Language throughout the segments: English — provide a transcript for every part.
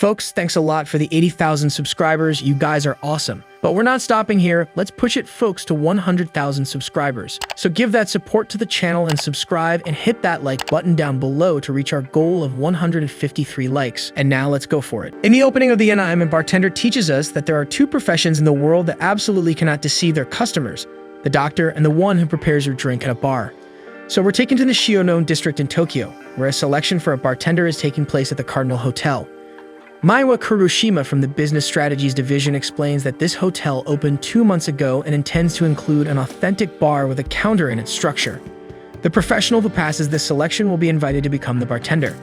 Folks, thanks a lot for the 80,000 subscribers. You guys are awesome. But we're not stopping here. Let's push it, folks, to 100,000 subscribers. So give that support to the channel and subscribe and hit that like button down below to reach our goal of 153 likes. And now let's go for it. In the opening of the anime, Bartender teaches us that there are two professions in the world that absolutely cannot deceive their customers: the doctor and the one who prepares your drink at a bar. So we're taken to the Shiono district in Tokyo, where a selection for a bartender is taking place at the Cardinal Hotel. Maiwa Kuroshima from the Business Strategies Division explains that this hotel opened 2 months ago and intends to include an authentic bar with a counter in its structure. The professional who passes this selection will be invited to become the bartender.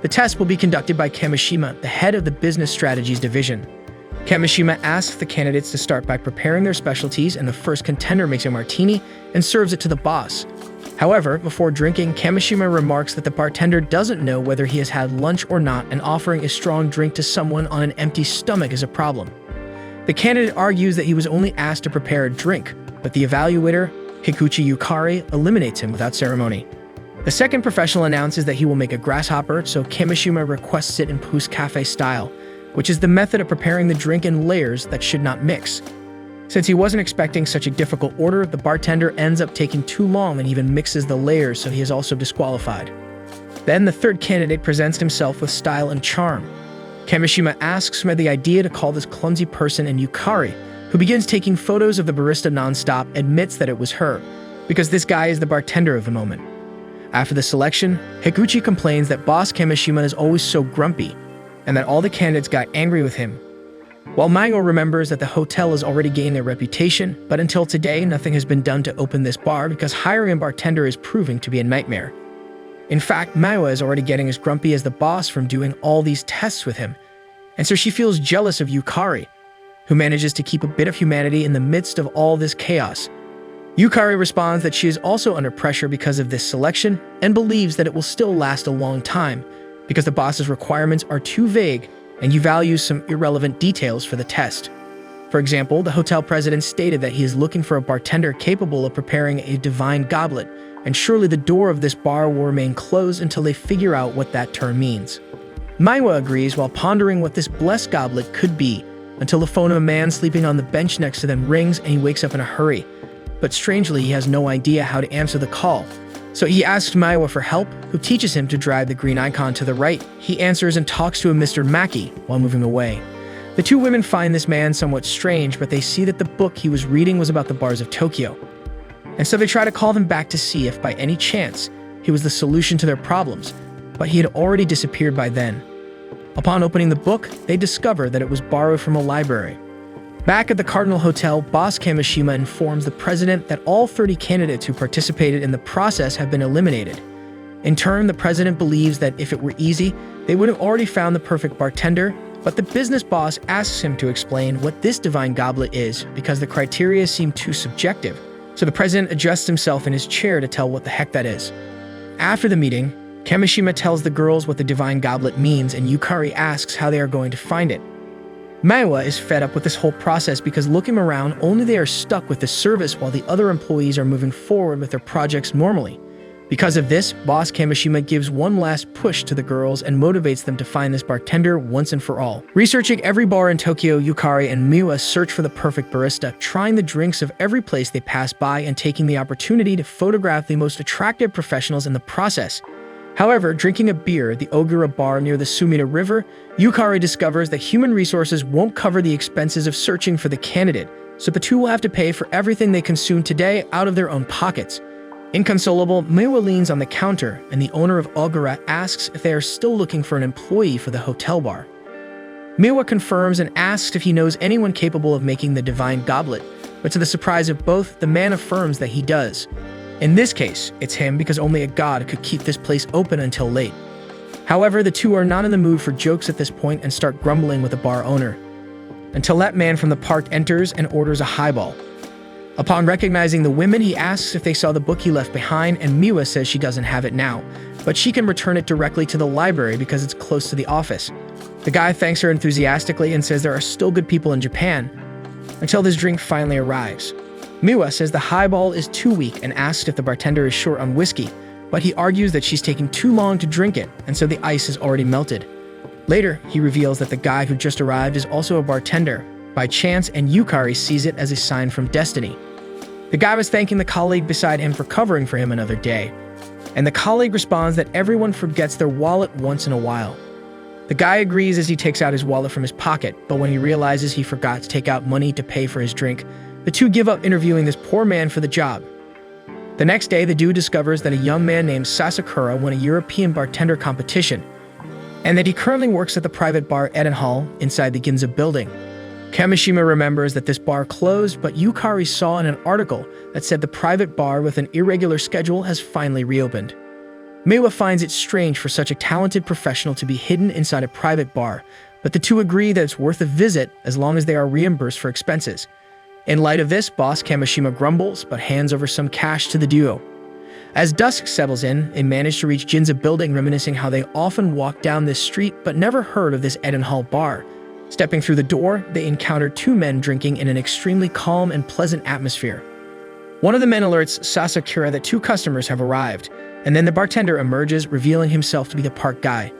The test will be conducted by Kamishima, the head of the Business Strategies Division. Kamishima asks the candidates to start by preparing their specialties, and the first contender makes a martini and serves it to the boss. However, before drinking, Kamishima remarks that the bartender doesn't know whether he has had lunch or not, and offering a strong drink to someone on an empty stomach is a problem. The candidate argues that he was only asked to prepare a drink, but the evaluator, Higuchi Yukari, eliminates him without ceremony. The second professional announces that he will make a grasshopper, so Kamishima requests it in Pousse Cafe style, which is the method of preparing the drink in layers that should not mix. Since he wasn't expecting such a difficult order, the bartender ends up taking too long and even mixes the layers, so he is also disqualified. Then the third candidate presents himself with style and charm. Kamishima asks him the idea to call this clumsy person, and Yukari, who begins taking photos of the barista non-stop, admits that it was her, because this guy is the bartender of the moment. After the selection, Higuchi complains that boss Kamishima is always so grumpy, and that all the candidates got angry with him. While Maiwa remembers that the hotel has already gained their reputation, but until today, nothing has been done to open this bar because hiring a bartender is proving to be a nightmare. In fact, Maiwa is already getting as grumpy as the boss from doing all these tests with him, and so she feels jealous of Yukari, who manages to keep a bit of humanity in the midst of all this chaos. Yukari responds that she is also under pressure because of this selection and believes that it will still last a long time because the boss's requirements are too vague and he values some irrelevant details for the test. For example, the hotel president stated that he is looking for a bartender capable of preparing a divine goblet, and surely the door of this bar will remain closed until they figure out what that term means. Maiwa agrees while pondering what this blessed goblet could be, until the phone of a man sleeping on the bench next to them rings and he wakes up in a hurry. But strangely, he has no idea how to answer the call. So he asks Maiwa for help, who teaches him to drag the green icon to the right. He answers and talks to a Mr. Maki while moving away. The two women find this man somewhat strange, but they see that the book he was reading was about the bars of Tokyo. And so they try to call him back to see if by any chance he was the solution to their problems, but he had already disappeared by then. Upon opening the book, they discover that it was borrowed from a library. Back at the Cardinal Hotel, boss Kamishima informs the president that all 30 candidates who participated in the process have been eliminated. In turn, the president believes that if it were easy, they would have already found the perfect bartender, but the business boss asks him to explain what this divine goblet is because the criteria seem too subjective, so the president adjusts himself in his chair to tell what the heck that is. After the meeting, Kamishima tells the girls what the divine goblet means, and Yukari asks how they are going to find it. Maiwa is fed up with this whole process because looking around, only they are stuck with the service while the other employees are moving forward with their projects normally. Because of this, boss Kamishima gives one last push to the girls and motivates them to find this bartender once and for all. Researching every bar in Tokyo, Yukari and Maiwa search for the perfect barista, trying the drinks of every place they pass by and taking the opportunity to photograph the most attractive professionals in the process. However, drinking a beer at the Ogura bar near the Sumida River, Yukari discovers that human resources won't cover the expenses of searching for the candidate, so the two will have to pay for everything they consume today out of their own pockets. Inconsolable, Maiwa leans on the counter, and the owner of Ogura asks if they are still looking for an employee for the hotel bar. Maiwa confirms and asks if he knows anyone capable of making the divine goblet, but to the surprise of both, the man affirms that he does. In this case, it's him because only a god could keep this place open until late. However, the two are not in the mood for jokes at this point and start grumbling with the bar owner, until that man from the park enters and orders a highball. Upon recognizing the women, he asks if they saw the book he left behind, and Maiwa says she doesn't have it now, but she can return it directly to the library because it's close to the office. The guy thanks her enthusiastically and says there are still good people in Japan, until this drink finally arrives. Maiwa says the highball is too weak and asks if the bartender is short on whiskey, but he argues that she's taking too long to drink it, and so the ice is already melted. Later, he reveals that the guy who just arrived is also a bartender, by chance, and Yukari sees it as a sign from destiny. The guy was thanking the colleague beside him for covering for him another day, and the colleague responds that everyone forgets their wallet once in a while. The guy agrees as he takes out his wallet from his pocket, but when he realizes he forgot to take out money to pay for his drink, the two give up interviewing this poor man for the job. The next day, the dude discovers that a young man named Sasakura won a European bartender competition, and that he currently works at the private bar Edenhall inside the Ginza building. Kamishima remembers that this bar closed, but Yukari saw in an article that said the private bar with an irregular schedule has finally reopened. Meiwa finds it strange for such a talented professional to be hidden inside a private bar, but the two agree that it's worth a visit as long as they are reimbursed for expenses. In light of this, boss Kamishima grumbles, but hands over some cash to the duo. As dusk settles in, they manage to reach Ginza building, reminiscing how they often walked down this street but never heard of this Edenhall bar. Stepping through the door, they encounter two men drinking in an extremely calm and pleasant atmosphere. One of the men alerts Sasakura that two customers have arrived, and then the bartender emerges, revealing himself to be the park guy.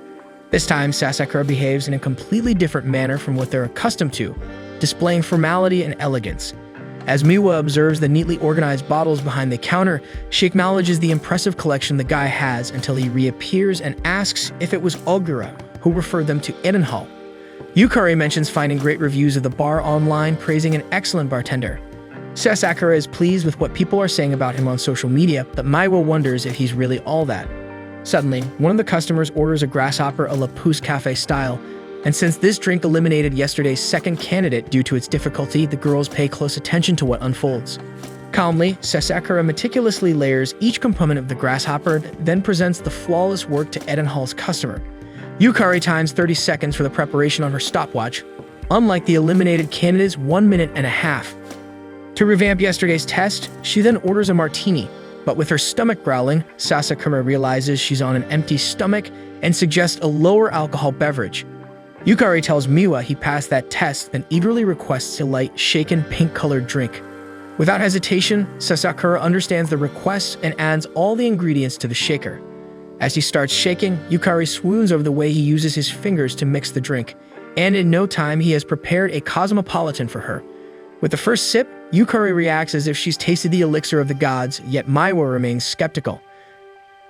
This time, Sasakura behaves in a completely different manner from what they're accustomed to, displaying formality and elegance. As Miwa observes the neatly organized bottles behind the counter, she acknowledges the impressive collection the guy has until he reappears and asks if it was Ogura who referred them to Edenhall. Yukari mentions finding great reviews of the bar online, praising an excellent bartender. Sasakura is pleased with what people are saying about him on social media, but Maiwa wonders if he's really all that. Suddenly, one of the customers orders a grasshopper a la Pousse Cafe style, and since this drink eliminated yesterday's second candidate due to its difficulty, the girls pay close attention to what unfolds. Calmly, Sasakura meticulously layers each component of the grasshopper, then presents the flawless work to Edenhall's customer. Yukari times 30 seconds for the preparation on her stopwatch, unlike the eliminated candidate's 1 minute and a half. To revamp yesterday's test, she then orders a martini, but with her stomach growling, Sasakura realizes she's on an empty stomach and suggests a lower alcohol beverage. Yukari tells Miwa he passed that test, then eagerly requests a light, shaken, pink-colored drink. Without hesitation, Sasakura understands the request and adds all the ingredients to the shaker. As he starts shaking, Yukari swoons over the way he uses his fingers to mix the drink, and in no time he has prepared a cosmopolitan for her. With the first sip, Yukari reacts as if she's tasted the elixir of the gods, yet Maiwa remains skeptical.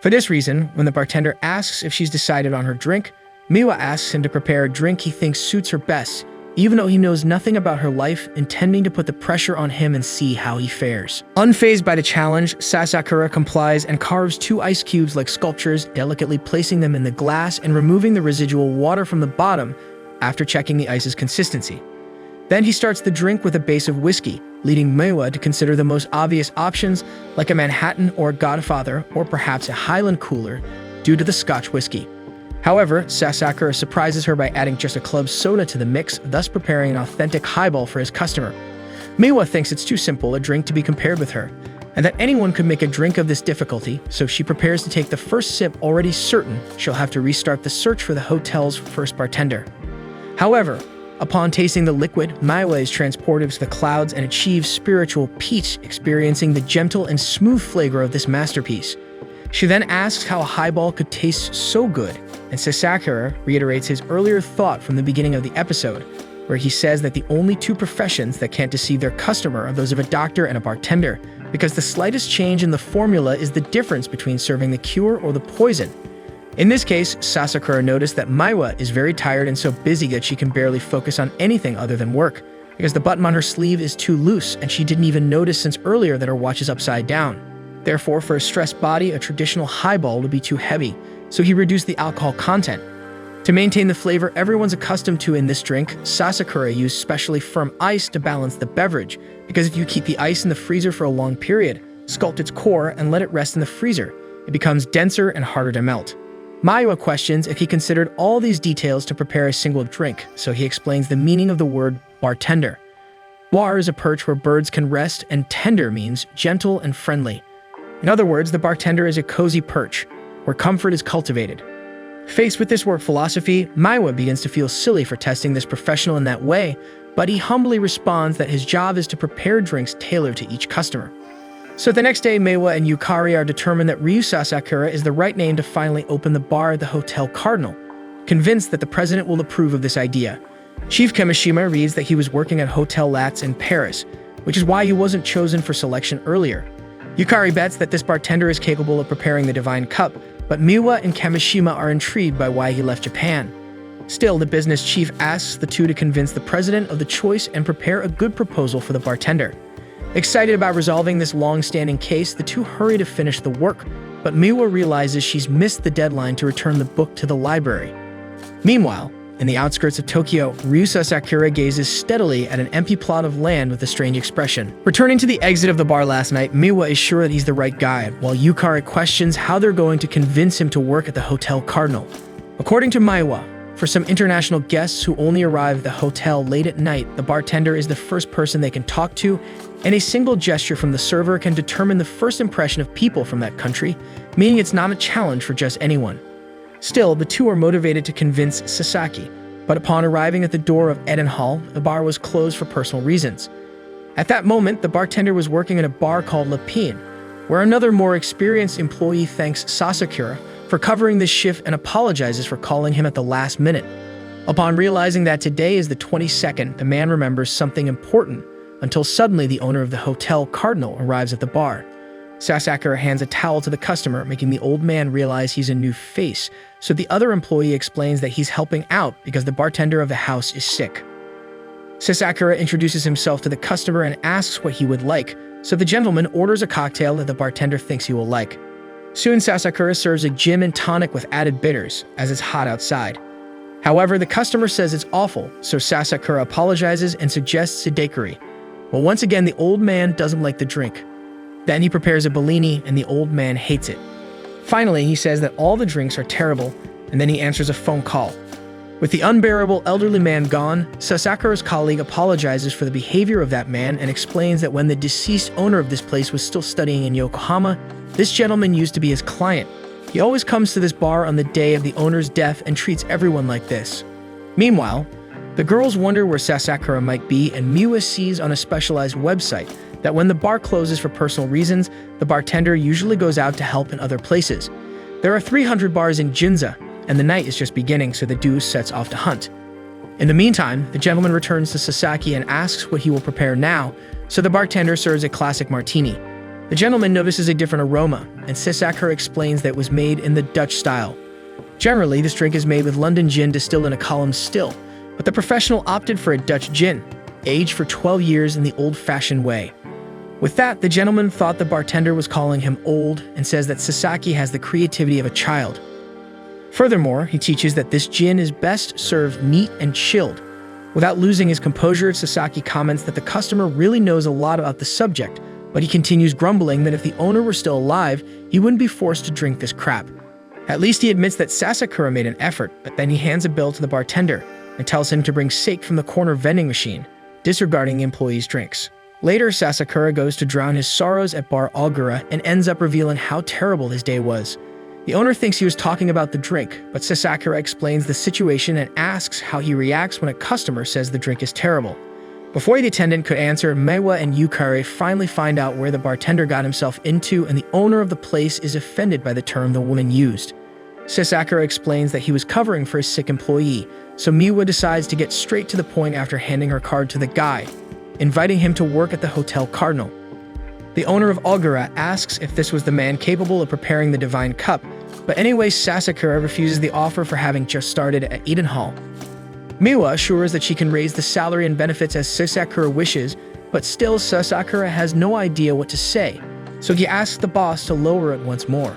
For this reason, when the bartender asks if she's decided on her drink, Miwa asks him to prepare a drink he thinks suits her best, even though he knows nothing about her life, intending to put the pressure on him and see how he fares. Unfazed by the challenge, Sasakura complies and carves 2 ice cubes like sculptures, delicately placing them in the glass and removing the residual water from the bottom after checking the ice's consistency. Then he starts the drink with a base of whiskey, leading Meiwa to consider the most obvious options like a Manhattan or a Godfather or perhaps a Highland cooler due to the Scotch whiskey. However, Sasakura surprises her by adding just a club soda to the mix, thus preparing an authentic highball for his customer. Meiwa thinks it's too simple a drink to be compared with her, and that anyone could make a drink of this difficulty, so she prepares to take the first sip, already certain she'll have to restart the search for the hotel's first bartender. However, upon tasting the liquid, Maiwa is transported to the clouds and achieves spiritual peace, experiencing the gentle and smooth flavor of this masterpiece. She then asks how a highball could taste so good, and Sasakura reiterates his earlier thought from the beginning of the episode, where he says that the only 2 professions that can't deceive their customer are those of a doctor and a bartender, because the slightest change in the formula is the difference between serving the cure or the poison. In this case, Sasakura noticed that Maiwa is very tired and so busy that she can barely focus on anything other than work, because the button on her sleeve is too loose and she didn't even notice since earlier that her watch is upside down. Therefore, for a stressed body, a traditional highball would be too heavy, so he reduced the alcohol content. To maintain the flavor everyone's accustomed to in this drink, Sasakura used specially firm ice to balance the beverage, because if you keep the ice in the freezer for a long period, sculpt its core, and let it rest in the freezer, it becomes denser and harder to melt. Maiwa questions if he considered all these details to prepare a single drink, so he explains the meaning of the word bartender. Bar is a perch where birds can rest, and tender means gentle and friendly. In other words, the bartender is a cozy perch, where comfort is cultivated. Faced with this work philosophy, Maiwa begins to feel silly for testing this professional in that way, but he humbly responds that his job is to prepare drinks tailored to each customer. So the next day, Meiwa and Yukari are determined that Ryu Sasakura is the right name to finally open the bar at the Hotel Cardinal. convinced that the president will approve of this idea. Chief Kimishima reads that he was working at Hotel Latz in Paris, which is why he wasn't chosen for selection earlier. Yukari bets that this bartender is capable of preparing the divine cup, but Miwa and Kimishima are intrigued by why he left Japan. Still, the business chief asks the two to convince the president of the choice and prepare a good proposal for the bartender. Excited about resolving this long-standing case, the two hurry to finish the work, but Miwa realizes she's missed the deadline to return the book to the library. Meanwhile, in the outskirts of Tokyo, Ryusa Sakura gazes steadily at an empty plot of land with a strange expression. Returning to the exit of the bar last night, Miwa is sure that he's the right guy, while Yukari questions how they're going to convince him to work at the Hotel Cardinal. According to Miwa, for some international guests who only arrive at the hotel late at night, the bartender is the first person they can talk to, and a single gesture from the server can determine the first impression of people from that country, meaning it's not a challenge for just anyone. Still, the two are motivated to convince Sasaki, but upon arriving at the door of Eden Hall, the bar was closed for personal reasons. At that moment, the bartender was working in a bar called Le Pin, where another more experienced employee thanks Sasakura for covering this shift and apologizes for calling him at the last minute. Upon realizing that today is the 22nd, the man remembers something important, until suddenly the owner of the Hotel Cardinal arrives at the bar. Sasakura hands a towel to the customer, making the old man realize he's a new face, so the other employee explains that he's helping out because the bartender of the house is sick. Sasakura introduces himself to the customer and asks what he would like, so the gentleman orders a cocktail that the bartender thinks he will like. Soon Sasakura serves a gin and tonic with added bitters, as it's hot outside. However, the customer says it's awful, so Sasakura apologizes and suggests a daiquiri. But once again, the old man doesn't like the drink. Then he prepares a Bellini, and the old man hates it. Finally, he says that all the drinks are terrible, and then he answers a phone call. With the unbearable elderly man gone, Sasakura's colleague apologizes for the behavior of that man and explains that when the deceased owner of this place was still studying in Yokohama, this gentleman used to be his client. He always comes to this bar on the day of the owner's death and treats everyone like this. Meanwhile, the girls wonder where Sasakura might be, and Miwa sees on a specialized website that when the bar closes for personal reasons, the bartender usually goes out to help in other places. There are 300 bars in Ginza, and the night is just beginning, so the duo sets off to hunt. In the meantime, the gentleman returns to Sasaki and asks what he will prepare now, so the bartender serves a classic martini. The gentleman notices a different aroma, and Sasakura explains that it was made in the Dutch style. Generally, this drink is made with London gin distilled in a column still, but the professional opted for a Dutch gin, aged for 12 years in the old-fashioned way. With that, the gentleman thought the bartender was calling him old and says that Sasaki has the creativity of a child. Furthermore, he teaches that this gin is best served neat and chilled. Without losing his composure, Sasaki comments that the customer really knows a lot about the subject, but he continues grumbling that if the owner were still alive, he wouldn't be forced to drink this crap. At least he admits that Sasakura made an effort, but then he hands a bill to the bartender and tells him to bring sake from the corner vending machine, disregarding the employee's drinks. Later, Sasakura goes to drown his sorrows at Bar Ogura and ends up revealing how terrible his day was. The owner thinks he was talking about the drink, but Sasakura explains the situation and asks how he reacts when a customer says the drink is terrible. Before the attendant could answer, Meiwa and Yukari finally find out where the bartender got himself into, and the owner of the place is offended by the term the woman used. Sasakura explains that he was covering for a sick employee, so Miwa decides to get straight to the point after handing her card to the guy, inviting him to work at the Hotel Cardinal. The owner of Ogura asks if this was the man capable of preparing the divine cup, but anyway, Sasakura refuses the offer for having just started at Eden Hall. Miwa assures that she can raise the salary and benefits as Sasakura wishes, but still Sasakura has no idea what to say, so he asks the boss to lower it once more.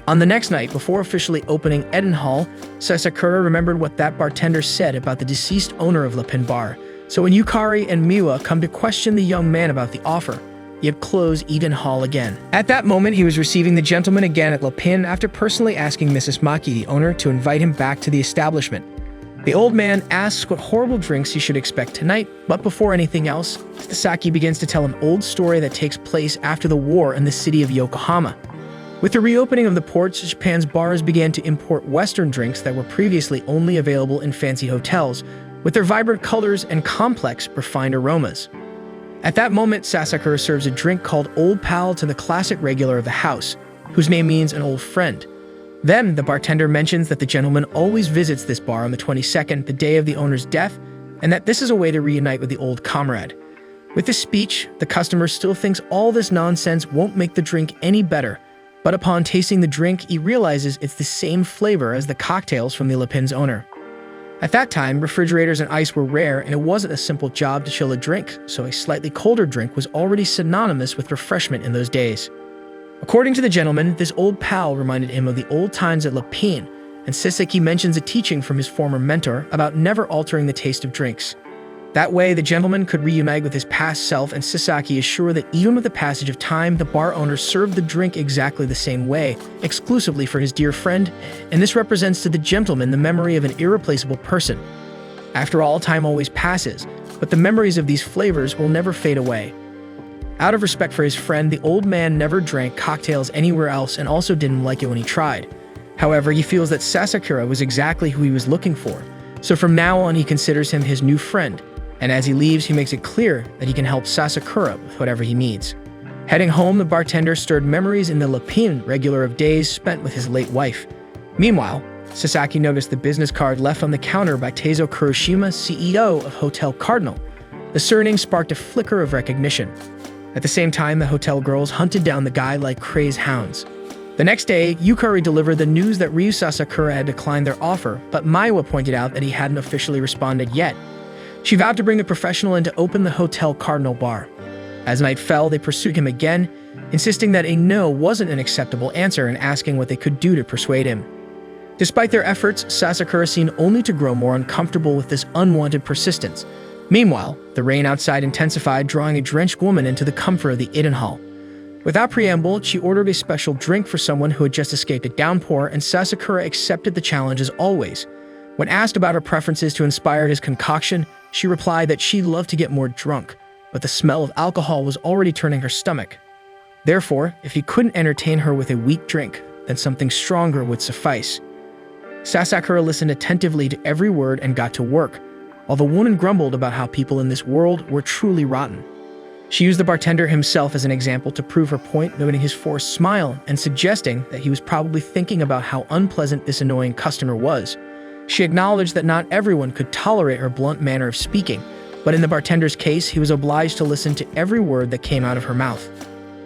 On the next night, before officially opening Eden Hall, Sasakura remembered what that bartender said about the deceased owner of Le Pin Bar, so when Yukari and Miwa come to question the young man about the offer, he had closed Eden Hall again. At that moment, he was receiving the gentleman again at Le Pin after personally asking Mrs. Maki, the owner, to invite him back to the establishment. The old man asks what horrible drinks he should expect tonight, but before anything else, Sasaki begins to tell an old story that takes place after the war in the city of Yokohama. With the reopening of the ports, Japan's bars began to import Western drinks that were previously only available in fancy hotels, with their vibrant colors and complex, refined aromas. At that moment, Sasakura serves a drink called Old Pal to the classic regular of the house, whose name means an old friend. Then, the bartender mentions that the gentleman always visits this bar on the 22nd, the day of the owner's death, and that this is a way to reunite with the old comrade. With this speech, the customer still thinks all this nonsense won't make the drink any better, but upon tasting the drink, he realizes it's the same flavor as the cocktails from the Le Pin's owner. At that time, refrigerators and ice were rare, and it wasn't a simple job to chill a drink, so a slightly colder drink was already synonymous with refreshment in those days. According to the gentleman, this old pal reminded him of the old times at Le Pin, and Sasaki mentions a teaching from his former mentor about never altering the taste of drinks. That way, the gentleman could reunite with his past self, and Sasaki is sure that even with the passage of time, the bar owner served the drink exactly the same way, exclusively for his dear friend, and this represents to the gentleman the memory of an irreplaceable person. After all, time always passes, but the memories of these flavors will never fade away. Out of respect for his friend, the old man never drank cocktails anywhere else and also didn't like it when he tried. However, he feels that Sasakura was exactly who he was looking for, so from now on he considers him his new friend, and as he leaves, he makes it clear that he can help Sasakura with whatever he needs. Heading home, the bartender stirred memories in the Le Pin regular of days spent with his late wife. Meanwhile, Sasaki noticed the business card left on the counter by Teizo Kuroshima, CEO of Hotel Cardinal. The surname sparked a flicker of recognition. At the same time, the hotel girls hunted down the guy like crazed hounds. The next day, Yukari delivered the news that Ryu Sasakura had declined their offer, but Maiwa pointed out that he hadn't officially responded yet. She vowed to bring the professional in to open the Hotel Cardinal bar. As night fell, they pursued him again, insisting that a no wasn't an acceptable answer and asking what they could do to persuade him. Despite their efforts, Sasakura seemed only to grow more uncomfortable with this unwanted persistence. Meanwhile, the rain outside intensified, drawing a drenched woman into the comfort of the Eden Hall. Without preamble, she ordered a special drink for someone who had just escaped a downpour, and Sasakura accepted the challenge as always. When asked about her preferences to inspire his concoction, she replied that she loved to get more drunk, but the smell of alcohol was already turning her stomach. Therefore, if he couldn't entertain her with a weak drink, then something stronger would suffice. Sasakura listened attentively to every word and got to work, while the woman grumbled about how people in this world were truly rotten. She used the bartender himself as an example to prove her point, noting his forced smile and suggesting that he was probably thinking about how unpleasant this annoying customer was. She acknowledged that not everyone could tolerate her blunt manner of speaking, but in the bartender's case, he was obliged to listen to every word that came out of her mouth.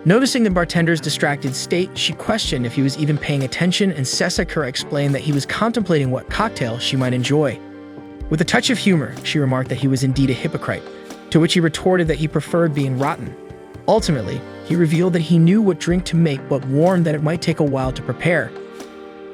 Noticing the bartender's distracted state, she questioned if he was even paying attention, and Sasakura explained that he was contemplating what cocktail she might enjoy. With a touch of humor, she remarked that he was indeed a hypocrite, to which he retorted that he preferred being rotten. Ultimately, he revealed that he knew what drink to make but warned that it might take a while to prepare.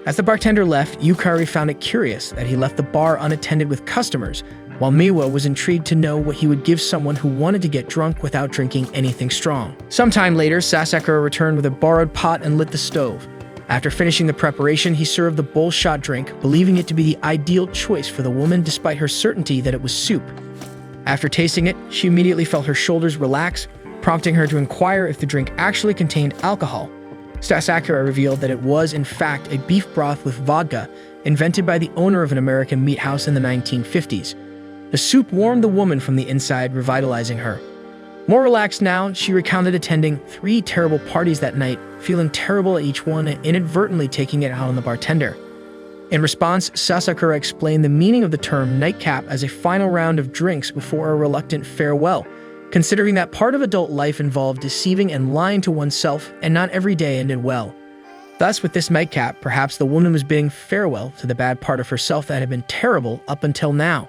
As the bartender left, Yukari found it curious that he left the bar unattended with customers, while Miwa was intrigued to know what he would give someone who wanted to get drunk without drinking anything strong. Sometime later, Sasakura returned with a borrowed pot and lit the stove. After finishing the preparation, he served the bullshot drink, believing it to be the ideal choice for the woman despite her certainty that it was soup. After tasting it, she immediately felt her shoulders relax, prompting her to inquire if the drink actually contained alcohol. Sasakura revealed that it was, in fact, a beef broth with vodka, invented by the owner of an American meat house in the 1950s. The soup warmed the woman from the inside, revitalizing her. More relaxed now, she recounted attending 3 terrible parties that night, feeling terrible at each one and inadvertently taking it out on the bartender. In response, Sasakura explained the meaning of the term nightcap as a final round of drinks before a reluctant farewell, considering that part of adult life involved deceiving and lying to oneself, and not every day ended well. Thus, with this nightcap, perhaps the woman was bidding farewell to the bad part of herself that had been terrible up until now.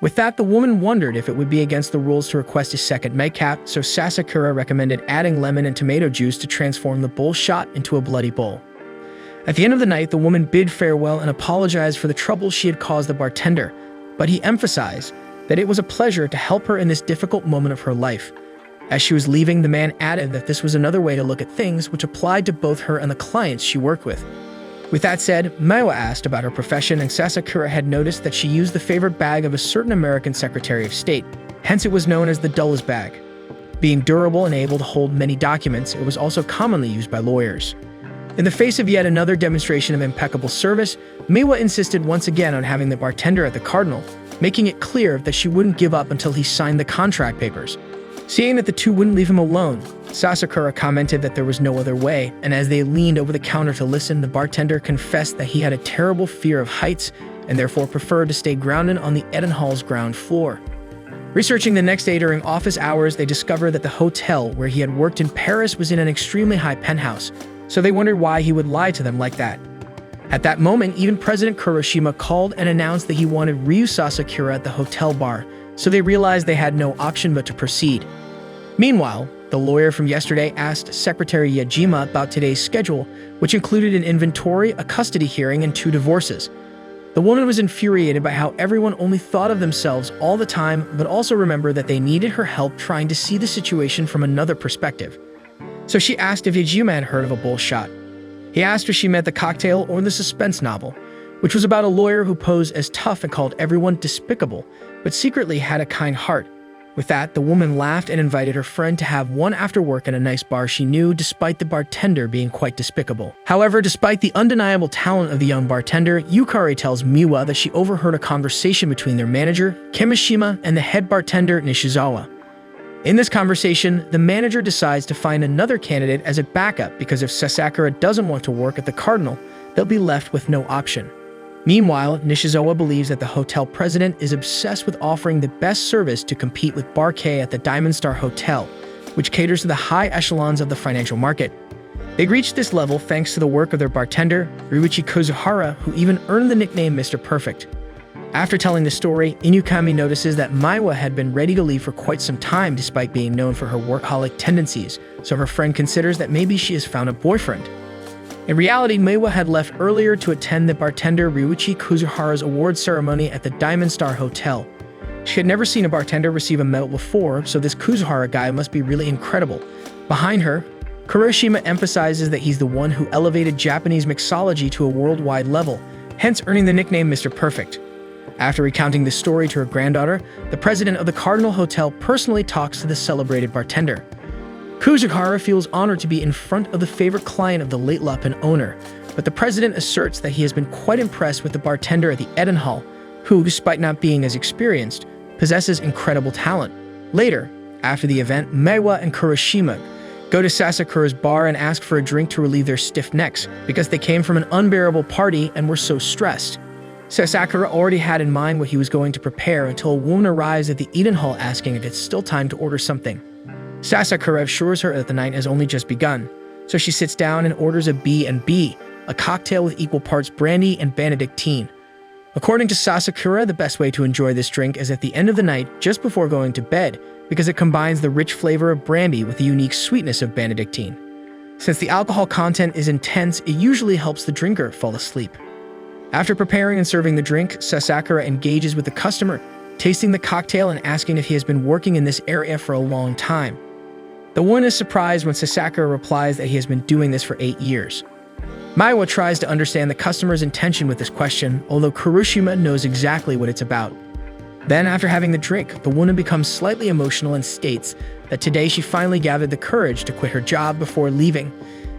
With that, the woman wondered if it would be against the rules to request a second nightcap, so Sasakura recommended adding lemon and tomato juice to transform the bull shot into a bloody bowl. At the end of the night, the woman bid farewell and apologized for the trouble she had caused the bartender, but he emphasized that it was a pleasure to help her in this difficult moment of her life. As she was leaving, the man added that this was another way to look at things which applied to both her and the clients she worked with. With that said, Maiwa asked about her profession, and Sasakura had noticed that she used the favorite bag of a certain American Secretary of State, hence it was known as the Dulles bag. Being durable and able to hold many documents, it was also commonly used by lawyers. In the face of yet another demonstration of impeccable service, Maiwa insisted once again on having the bartender at the Cardinal, making it clear that she wouldn't give up until he signed the contract papers. Seeing that the two wouldn't leave him alone, Sasakura commented that there was no other way, and as they leaned over the counter to listen, the bartender confessed that he had a terrible fear of heights and therefore preferred to stay grounded on the Eden Hall's ground floor. Researching the next day during office hours, they discovered that the hotel where he had worked in Paris was in an extremely high penthouse, so they wondered why he would lie to them like that. At that moment, even President Kuroshima called and announced that he wanted Ryu Sasakura at the hotel bar, so they realized they had no option but to proceed. Meanwhile, the lawyer from yesterday asked Secretary Yajima about today's schedule, which included an inventory, a custody hearing, and 2 divorces. The woman was infuriated by how everyone only thought of themselves all the time, but also remembered that they needed her help trying to see the situation from another perspective. So she asked if Yajima had heard of a bull shot. He asked her if she meant the cocktail or the suspense novel, which was about a lawyer who posed as tough and called everyone despicable, but secretly had a kind heart. With that, the woman laughed and invited her friend to have one after work at a nice bar she knew, despite the bartender being quite despicable. However, despite the undeniable talent of the young bartender, Yukari tells Miwa that she overheard a conversation between their manager, Kimishima, and the head bartender, Nishizawa. In this conversation, the manager decides to find another candidate as a backup because if Sasakura doesn't want to work at the Cardinal, they'll be left with no option. Meanwhile, Nishizawa believes that the hotel president is obsessed with offering the best service to compete with Bar K at the Diamond Star Hotel, which caters to the high echelons of the financial market. They reached this level thanks to the work of their bartender, Ryuichi Kuzuhara, who even earned the nickname Mr. Perfect. After telling the story, Inukami notices that Maiwa had been ready to leave for quite some time despite being known for her workaholic tendencies, so her friend considers that maybe she has found a boyfriend. In reality, Meiwa had left earlier to attend the bartender Ryuichi Kuzuhara's award ceremony at the Diamond Star Hotel. She had never seen a bartender receive a medal before, so this Kuzuhara guy must be really incredible. Behind her, Kuroshima emphasizes that he's the one who elevated Japanese mixology to a worldwide level, hence earning the nickname Mr. Perfect. After recounting this story to her granddaughter, the president of the Cardinal Hotel personally talks to the celebrated bartender. Kuzuhara feels honored to be in front of the favorite client of the late Lapin owner, but the president asserts that he has been quite impressed with the bartender at the Eden Hall, who, despite not being as experienced, possesses incredible talent. Later, after the event, Meiwa and Kuroshima go to Sasakura's bar and ask for a drink to relieve their stiff necks because they came from an unbearable party and were so stressed. Sasakura already had in mind what he was going to prepare until a woman arrives at the Eden Hall asking if it's still time to order something. Sasakura assures her that the night has only just begun, so she sits down and orders a B&B, a cocktail with equal parts brandy and Benedictine. According to Sasakura, the best way to enjoy this drink is at the end of the night, just before going to bed, because it combines the rich flavor of brandy with the unique sweetness of Benedictine. Since the alcohol content is intense, it usually helps the drinker fall asleep. After preparing and serving the drink, Sasakura engages with the customer, tasting the cocktail and asking if he has been working in this area for a long time. The woman is surprised when Sasakura replies that he has been doing this for 8 years. Maiwa tries to understand the customer's intention with this question, although Kuroshima knows exactly what it's about. Then, after having the drink, the woman becomes slightly emotional and states that today she finally gathered the courage to quit her job before leaving.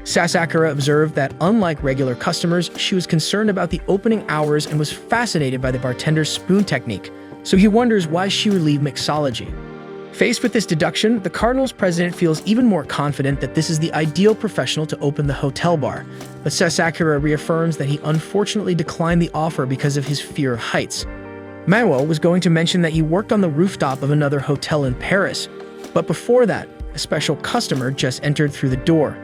Sasakura observed that, unlike regular customers, she was concerned about the opening hours and was fascinated by the bartender's spoon technique, so he wonders why she would leave mixology. Faced with this deduction, the Cardinals president feels even more confident that this is the ideal professional to open the hotel bar, but Sasakura reaffirms that he unfortunately declined the offer because of his fear of heights. Maiwa was going to mention that he worked on the rooftop of another hotel in Paris, but before that, a special customer just entered through the door.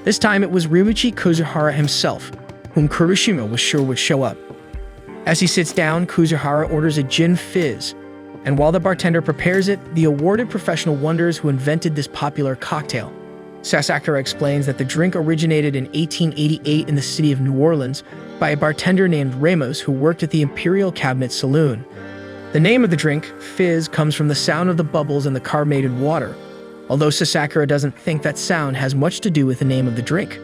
This time it was Ryuichi Kuzuhara himself, whom Kuroshima was sure would show up. As he sits down, Kuzuhara orders a gin fizz, and while the bartender prepares it, the awarded professional wonders who invented this popular cocktail. Sasakura explains that the drink originated in 1888 in the city of New Orleans by a bartender named Ramos who worked at the Imperial Cabinet Saloon. The name of the drink, fizz, comes from the sound of the bubbles in the carbonated water, although Sasakura doesn't think that sound has much to do with the name of the drink.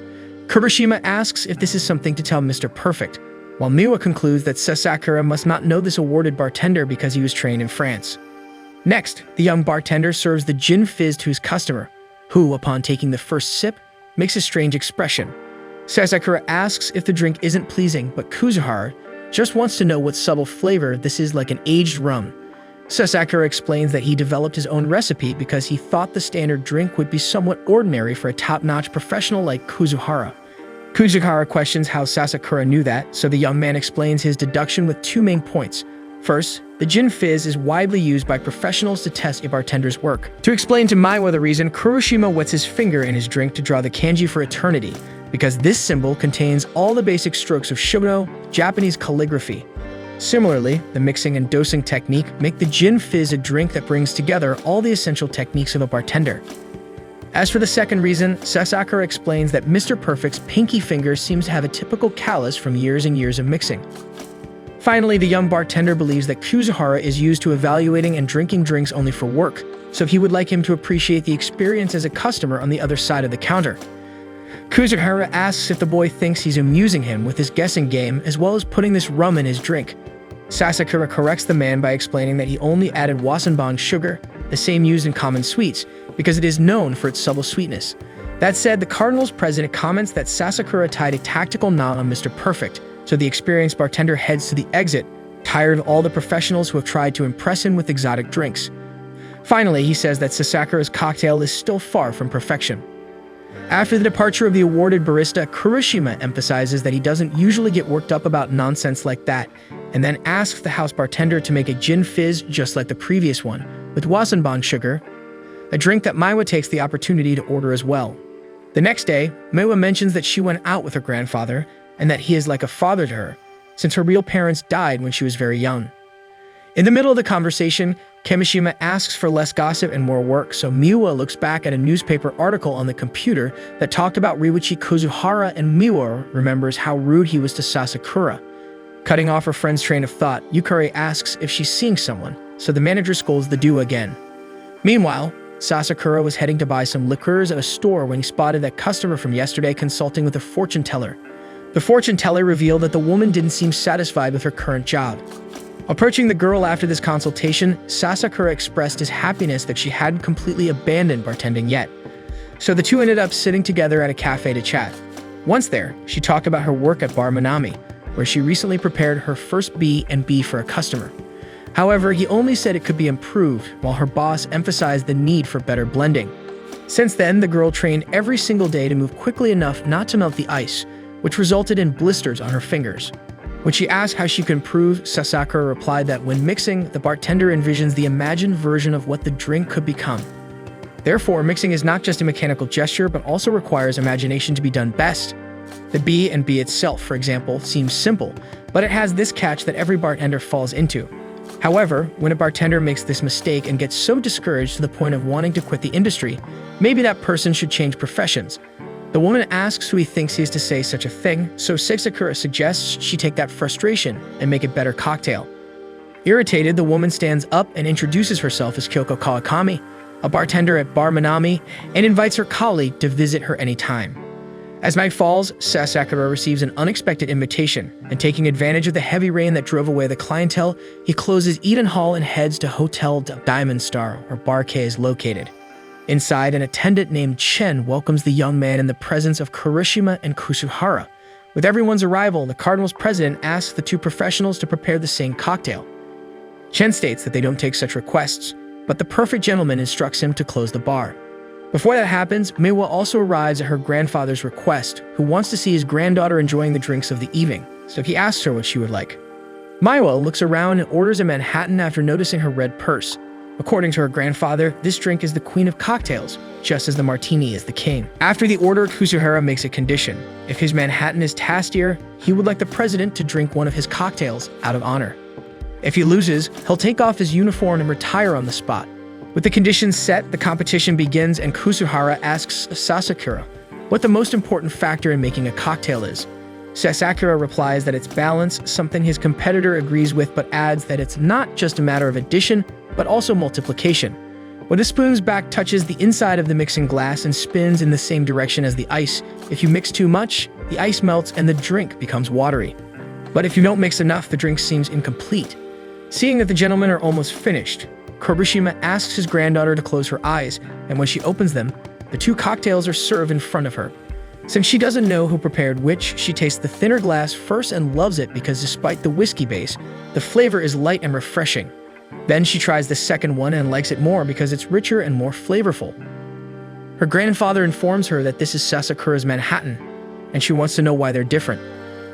Kuroshima asks if this is something to tell Mr. Perfect, while Miwa concludes that Sasakura must not know this awarded bartender because he was trained in France. Next, the young bartender serves the gin fizz to his customer, who, upon taking the first sip, makes a strange expression. Sasakura asks if the drink isn't pleasing, but Kuzuhara just wants to know what subtle flavor this is, like an aged rum. Sasakura explains that he developed his own recipe because he thought the standard drink would be somewhat ordinary for a top-notch professional like Kuzuhara. Kuzuhara questions how Sasakura knew that, so the young man explains his deduction with two main points. First, the gin fizz is widely used by professionals to test a bartender's work. To explain to Maiwa the reason, Kuroshima wets his finger in his drink to draw the kanji for eternity, because this symbol contains all the basic strokes of shono, Japanese calligraphy. Similarly, the mixing and dosing technique make the gin fizz a drink that brings together all the essential techniques of a bartender. As for the second reason, Sasakura explains that Mr. Perfect's pinky finger seems to have a typical callus from years and years of mixing. Finally, the young bartender believes that Kuzuhara is used to evaluating and drinking drinks only for work, so he would like him to appreciate the experience as a customer on the other side of the counter. Kuzuhara asks if the boy thinks he's amusing him with his guessing game as well as putting this rum in his drink. Sasakura corrects the man by explaining that he only added wasanbon sugar, the same used in common sweets, because it is known for its subtle sweetness. That said, the Cardinals president comments that Sasakura tied a tactical knot on Mr. Perfect, so the experienced bartender heads to the exit, tired of all the professionals who have tried to impress him with exotic drinks. Finally, he says that Sasakura's cocktail is still far from perfection. After the departure of the awarded barista, Kuroshima emphasizes that he doesn't usually get worked up about nonsense like that, and then asks the house bartender to make a gin fizz just like the previous one, with wasanbon sugar, a drink that Maiwa takes the opportunity to order as well. The next day, Maiwa mentions that she went out with her grandfather, and that he is like a father to her, since her real parents died when she was very young. In the middle of the conversation, Kimishima asks for less gossip and more work, so Miwa looks back at a newspaper article on the computer that talked about Ryuichi Kuzuhara, and Miwa remembers how rude he was to Sasakura. Cutting off her friend's train of thought, Yukari asks if she's seeing someone, so the manager scolds the duo again. Meanwhile, Sasakura was heading to buy some liqueurs at a store when he spotted that customer from yesterday consulting with a fortune teller. The fortune teller revealed that the woman didn't seem satisfied with her current job. Approaching the girl after this consultation, Sasakura expressed his happiness that she hadn't completely abandoned bartending yet. So the two ended up sitting together at a cafe to chat. Once there, she talked about her work at Bar Minami, where she recently prepared her first B&B for a customer. However, he only said it could be improved, while her boss emphasized the need for better blending. Since then, the girl trained every single day to move quickly enough not to melt the ice, which resulted in blisters on her fingers. When she asked how she could improve, Sasakura replied that when mixing, the bartender envisions the imagined version of what the drink could become. Therefore, mixing is not just a mechanical gesture, but also requires imagination to be done best. The B&B itself, for example, seems simple, but it has this catch that every bartender falls into. However, when a bartender makes this mistake and gets so discouraged to the point of wanting to quit the industry, maybe that person should change professions. The woman asks who he thinks he is to say such a thing, so Sasakura suggests she take that frustration and make a better cocktail. Irritated, the woman stands up and introduces herself as Kyoko Kawakami, a bartender at Bar Minami, and invites her colleague to visit her anytime. As night falls, Sasakura receives an unexpected invitation, and taking advantage of the heavy rain that drove away the clientele, he closes Eden Hall and heads to Hotel Diamond Star, where Bar K is located. Inside, an attendant named Chen welcomes the young man in the presence of Kuroshima and Kuzuhara. With everyone's arrival, the Cardinals president asks the two professionals to prepare the same cocktail. Chen states that they don't take such requests, but the perfect gentleman instructs him to close the bar. Before that happens, Miwa also arrives at her grandfather's request, who wants to see his granddaughter enjoying the drinks of the evening, so he asks her what she would like. Miwa looks around and orders a Manhattan after noticing her red purse. According to her grandfather, this drink is the queen of cocktails, just as the martini is the king. After the order, Kuzuhara makes a condition. If his Manhattan is tastier, he would like the president to drink one of his cocktails out of honor. If he loses, he'll take off his uniform and retire on the spot. With the conditions set, the competition begins, and Kuzuhara asks Sasakura what the most important factor in making a cocktail is. Sasakura replies that it's balance, something his competitor agrees with, but adds that it's not just a matter of addition, but also multiplication. When the spoon's back touches the inside of the mixing glass and spins in the same direction as the ice, if you mix too much, the ice melts and the drink becomes watery. But if you don't mix enough, the drink seems incomplete. Seeing that the gentlemen are almost finished, Kuroshima asks his granddaughter to close her eyes, and when she opens them, the two cocktails are served in front of her. Since she doesn't know who prepared which, she tastes the thinner glass first and loves it because despite the whiskey base, the flavor is light and refreshing. Then she tries the second one and likes it more because it's richer and more flavorful. Her grandfather informs her that this is Sasakura's Manhattan, and she wants to know why they're different.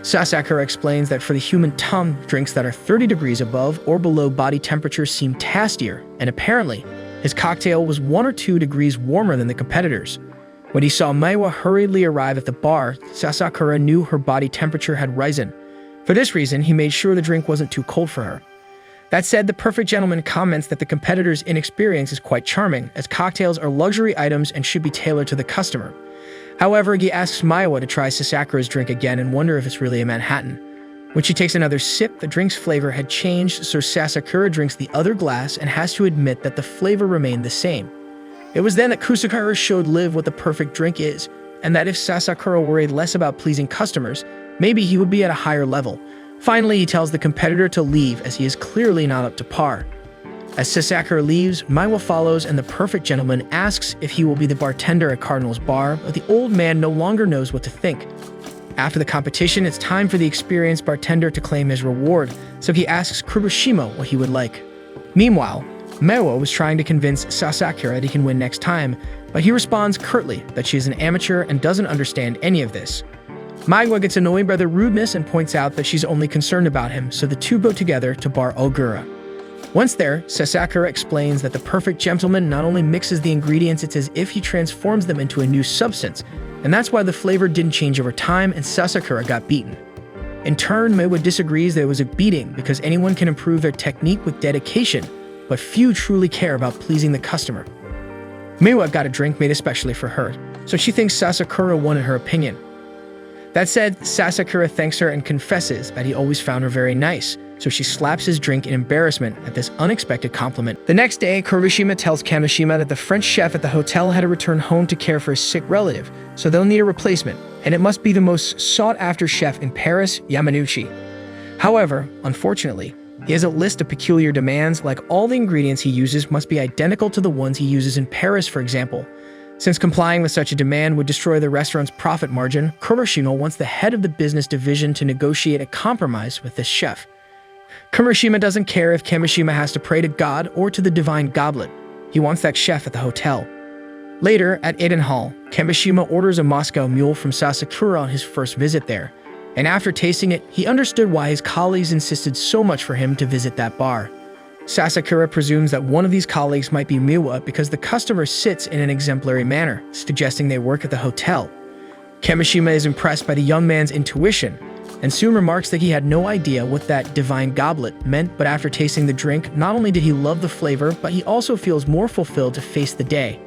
Sasakura explains that for the human tongue, drinks that are 30 degrees above or below body temperature seem tastier, and apparently, his cocktail was 1 or 2 degrees warmer than the competitors. When he saw Maiwa hurriedly arrive at the bar, Sasakura knew her body temperature had risen. For this reason, he made sure the drink wasn't too cold for her. That said, the perfect gentleman comments that the competitor's inexperience is quite charming, as cocktails are luxury items and should be tailored to the customer. However, he asks Maiwa to try Sasakura's drink again and wonder if it's really a Manhattan. When she takes another sip, the drink's flavor had changed, so Sasakura drinks the other glass and has to admit that the flavor remained the same. It was then that Kusakura showed Liv what the perfect drink is, and that if Sasakura worried less about pleasing customers, maybe he would be at a higher level. Finally, he tells the competitor to leave as he is clearly not up to par. As Sasakura leaves, Maiwa follows and the perfect gentleman asks if he will be the bartender at Cardinal's bar, but the old man no longer knows what to think. After the competition, it's time for the experienced bartender to claim his reward, so he asks Kuroshima what he would like. Meanwhile, Maiwa was trying to convince Sasakura that he can win next time, but he responds curtly that she is an amateur and doesn't understand any of this. Maiwa gets annoyed by the rudeness and points out that she's only concerned about him, so the two go together to Bar Ogura. Once there, Sasakura explains that the perfect gentleman not only mixes the ingredients, it's as if he transforms them into a new substance, and that's why the flavor didn't change over time and Sasakura got beaten. In turn, Maiwa disagrees that it was a beating because anyone can improve their technique with dedication, but few truly care about pleasing the customer. Maiwa got a drink made especially for her, so she thinks Sasakura won in her opinion. That said, Sasakura thanks her and confesses that he always found her very nice, so she slaps his drink in embarrassment at this unexpected compliment. The next day, Kuroshima tells Kamishima that the French chef at the hotel had to return home to care for his sick relative, so they'll need a replacement, and it must be the most sought-after chef in Paris, Yamanouchi. However, unfortunately, he has a list of peculiar demands, like all the ingredients he uses must be identical to the ones he uses in Paris, for example. Since complying with such a demand would destroy the restaurant's profit margin, Kuroshima wants the head of the business division to negotiate a compromise with this chef. Kuroshima doesn't care if Kamishima has to pray to God or to the divine goblet. He wants that chef at the hotel. Later, at Eden Hall, Kamishima orders a Moscow mule from Sasakura on his first visit there, and after tasting it, he understood why his colleagues insisted so much for him to visit that bar. Sasakura presumes that one of these colleagues might be Miwa because the customer sits in an exemplary manner, suggesting they work at the hotel. Kamishima is impressed by the young man's intuition, and soon remarks that he had no idea what that divine goblet meant, but after tasting the drink, not only did he love the flavor, but he also feels more fulfilled to face the day.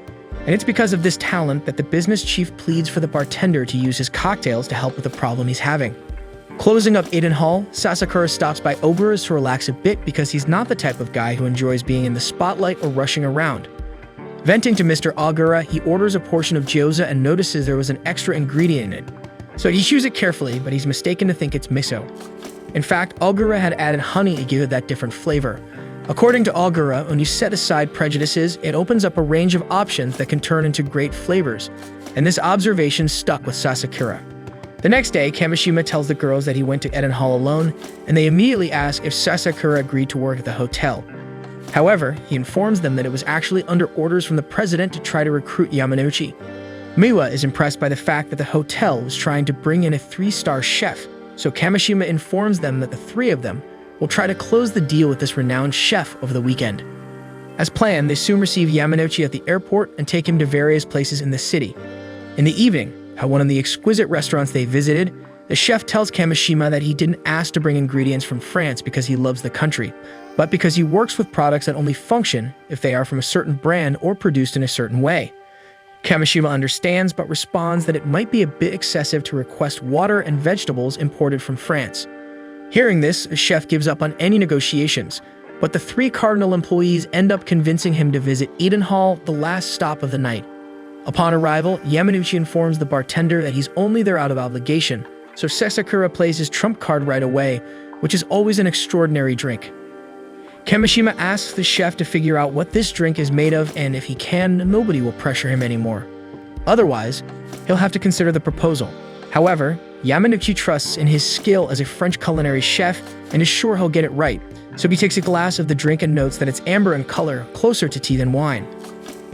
And it's because of this talent that the business chief pleads for the bartender to use his cocktails to help with the problem he's having. Closing up Eden Hall, Sasakura stops by Ogura's to relax a bit because he's not the type of guy who enjoys being in the spotlight or rushing around. Venting to Mr. Ogura, he orders a portion of gyoza and notices there was an extra ingredient in it. So he chews it carefully, but he's mistaken to think it's miso. In fact, Ogura had added honey to give it that different flavor. According to Ogura, when you set aside prejudices, it opens up a range of options that can turn into great flavors, and this observation stuck with Sasakura. The next day, Kamishima tells the girls that he went to Eden Hall alone, and they immediately ask if Sasakura agreed to work at the hotel. However, he informs them that it was actually under orders from the president to try to recruit Yamanouchi. Miwa is impressed by the fact that the hotel was trying to bring in a 3-star chef, so Kamishima informs them that the three of them will try to close the deal with this renowned chef over the weekend. As planned, they soon receive Yamanouchi at the airport and take him to various places in the city. In the evening, at one of the exquisite restaurants they visited, the chef tells Kamishima that he didn't ask to bring ingredients from France because he loves the country, but because he works with products that only function if they are from a certain brand or produced in a certain way. Kamishima understands but responds that it might be a bit excessive to request water and vegetables imported from France. Hearing this, the chef gives up on any negotiations, but the 3 Cardinal employees end up convincing him to visit Eden Hall, the last stop of the night. Upon arrival, Yamanouchi informs the bartender that he's only there out of obligation, so Sasakura plays his trump card right away, which is always an extraordinary drink. Kamishima asks the chef to figure out what this drink is made of, and if he can, nobody will pressure him anymore. Otherwise, he'll have to consider the proposal. However, Yamanouchi trusts in his skill as a French culinary chef and is sure he'll get it right, so he takes a glass of the drink and notes that it's amber in color, closer to tea than wine.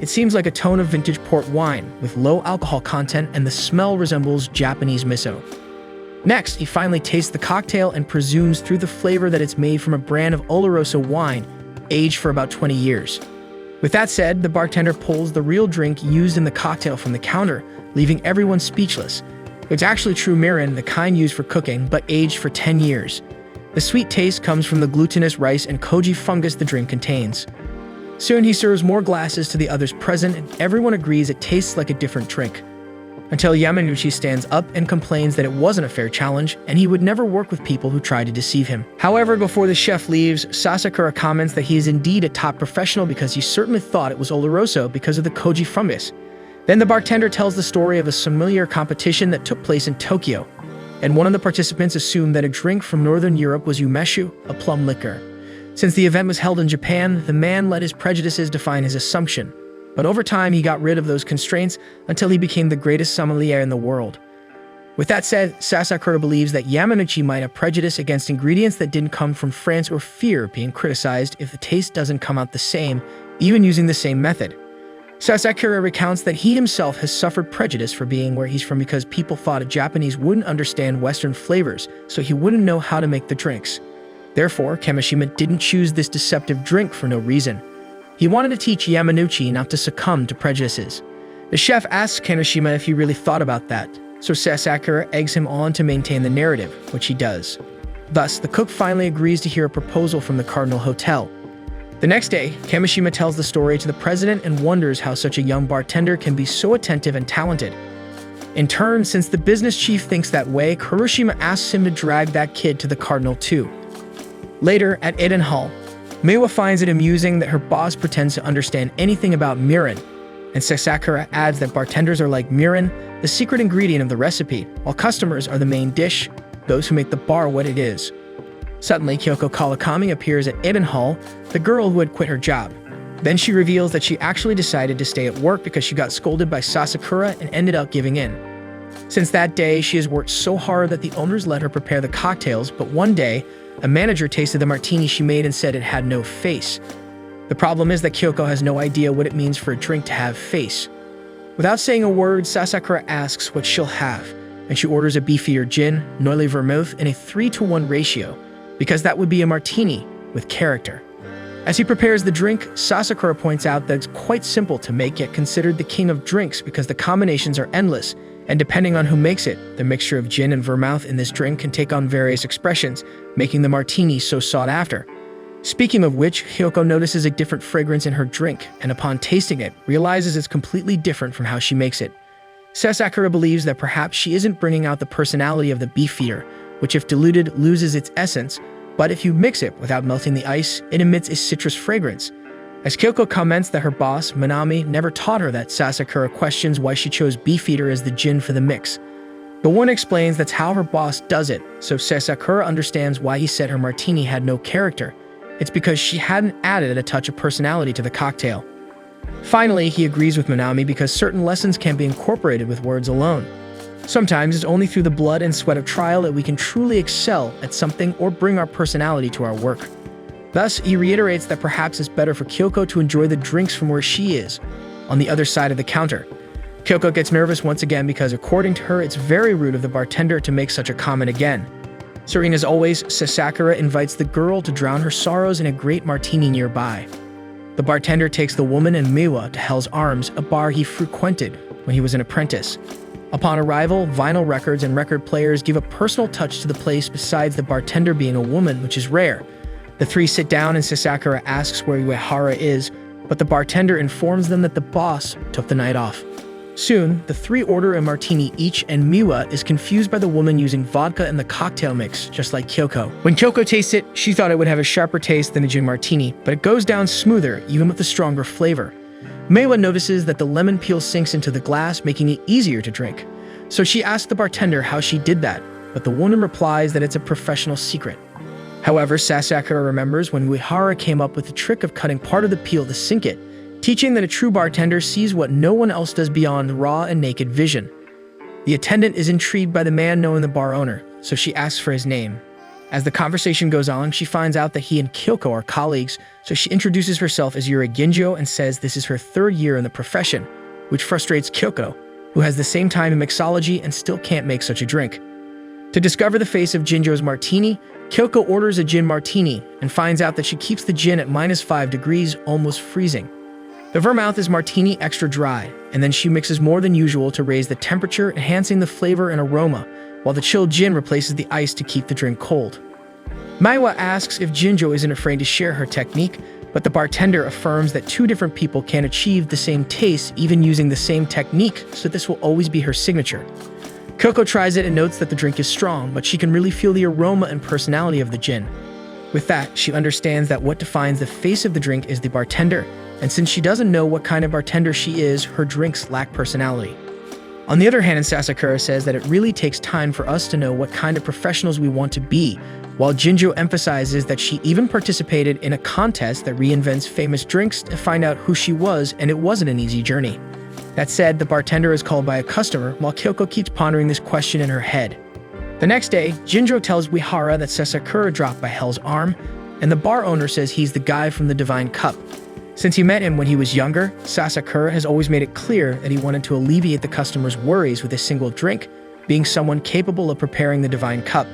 It seems like a tone of vintage port wine, with low alcohol content, and the smell resembles Japanese miso. Next, he finally tastes the cocktail and presumes through the flavor that it's made from a brand of Oloroso wine, aged for about 20 years. With that said, the bartender pulls the real drink used in the cocktail from the counter, leaving everyone speechless. It's actually true mirin, the kind used for cooking, but aged for 10 years. The sweet taste comes from the glutinous rice and koji fungus the drink contains. Soon he serves more glasses to the others present, and everyone agrees it tastes like a different drink. Until Yamanouchi stands up and complains that it wasn't a fair challenge, and he would never work with people who tried to deceive him. However, before the chef leaves, Sasakura comments that he is indeed a top professional because he certainly thought it was Oloroso because of the koji fungus. Then the bartender tells the story of a similar competition that took place in Tokyo, and one of the participants assumed that a drink from Northern Europe was umeshu, a plum liquor. Since the event was held in Japan, the man let his prejudices define his assumption. But over time, he got rid of those constraints until he became the greatest sommelier in the world. With that said, Sasakura believes that Yamanouchi might have prejudice against ingredients that didn't come from France or fear being criticized if the taste doesn't come out the same, even using the same method. Sasakura recounts that he himself has suffered prejudice for being where he's from because people thought a Japanese wouldn't understand Western flavors, so he wouldn't know how to make the drinks. Therefore, Kamishima didn't choose this deceptive drink for no reason. He wanted to teach Yamanouchi not to succumb to prejudices. The chef asks Kamishima if he really thought about that, so Sasakura eggs him on to maintain the narrative, which he does. Thus, the cook finally agrees to hear a proposal from the Cardinal Hotel. The next day, Kamishima tells the story to the president and wonders how such a young bartender can be so attentive and talented. In turn, since the business chief thinks that way, Kuroshima asks him to drag that kid to the Cardinal too. Later, at Eden Hall, Meiwa finds it amusing that her boss pretends to understand anything about mirin, and Sasakura adds that bartenders are like mirin, the secret ingredient of the recipe, while customers are the main dish, those who make the bar what it is. Suddenly, Kyoko Kawakami appears at Eden Hall, the girl who had quit her job. Then she reveals that she actually decided to stay at work because she got scolded by Sasakura and ended up giving in. Since that day, she has worked so hard that the owners let her prepare the cocktails, but one day, a manager tasted the martini she made and said it had no face. The problem is that Kyoko has no idea what it means for a drink to have face. Without saying a word, Sasakura asks what she'll have, and she orders a beefier gin, Noile vermouth, in a 3-to-1 ratio, because that would be a martini with character. As he prepares the drink, Sasakura points out that it's quite simple to make, yet considered the king of drinks because the combinations are endless, and depending on who makes it, the mixture of gin and vermouth in this drink can take on various expressions, making the martini so sought after. Speaking of which, Hyoko notices a different fragrance in her drink, and upon tasting it, realizes it's completely different from how she makes it. Sasakura believes that perhaps she isn't bringing out the personality of the beefier, which if diluted loses its essence, but if you mix it without melting the ice, it emits a citrus fragrance. As Kyoko comments that her boss, Minami, never taught her that, Sasakura questions why she chose beefeater as the gin for the mix. The one explains that's how her boss does it, so Sasakura understands why he said her martini had no character. It's because she hadn't added a touch of personality to the cocktail. Finally, he agrees with Minami because certain lessons can't be incorporated with words alone. Sometimes it's only through the blood and sweat of trial that we can truly excel at something or bring our personality to our work. Thus, he reiterates that perhaps it's better for Kyoko to enjoy the drinks from where she is, on the other side of the counter. Kyoko gets nervous once again because, according to her, it's very rude of the bartender to make such a comment again. Serene as always, Sasakura invites the girl to drown her sorrows in a great martini nearby. The bartender takes the woman and Miwa to Hell's Arms, a bar he frequented when he was an apprentice. Upon arrival, vinyl records and record players give a personal touch to the place besides the bartender being a woman, which is rare. The three sit down and Sasakura asks where Uehara is, but the bartender informs them that the boss took the night off. Soon, the three order a martini each and Miwa is confused by the woman using vodka in the cocktail mix, just like Kyoko. When Kyoko tastes it, she thought it would have a sharper taste than a gin martini, but it goes down smoother, even with the stronger flavor. Miwa notices that the lemon peel sinks into the glass, making it easier to drink. So she asks the bartender how she did that, but the woman replies that it's a professional secret. However, Sasakura remembers when Uehara came up with the trick of cutting part of the peel to sink it, teaching that a true bartender sees what no one else does beyond raw and naked vision. The attendant is intrigued by the man knowing the bar owner, so she asks for his name. As the conversation goes on, she finds out that he and Kyoko are colleagues, so she introduces herself as Yuri Ginjo and says this is her 3rd year in the profession, which frustrates Kyoko, who has the same time in mixology and still can't make such a drink. To discover the face of Ginjo's martini, Kyoko orders a gin martini and finds out that she keeps the gin at -5 degrees, almost freezing. The vermouth is martini extra dry, and then she mixes more than usual to raise the temperature, enhancing the flavor and aroma, while the chilled gin replaces the ice to keep the drink cold. Maiwa asks if Ginjo isn't afraid to share her technique, but the bartender affirms that 2 different people can achieve the same taste even using the same technique, so this will always be her signature. Kyoko tries it and notes that the drink is strong, but she can really feel the aroma and personality of the gin. With that, she understands that what defines the face of the drink is the bartender, and since she doesn't know what kind of bartender she is, her drinks lack personality. On the other hand, Sasakura says that it really takes time for us to know what kind of professionals we want to be, while Ginjo emphasizes that she even participated in a contest that reinvents famous drinks to find out who she was, and it wasn't an easy journey. That said, the bartender is called by a customer, while Kyoko keeps pondering this question in her head. The next day, Ginjo tells Uehara that Sasakura dropped by Hell's arm, and the bar owner says he's the guy from the Divine Cup. Since he met him when he was younger, Sasakura has always made it clear that he wanted to alleviate the customer's worries with a single drink, being someone capable of preparing the Divine Cup.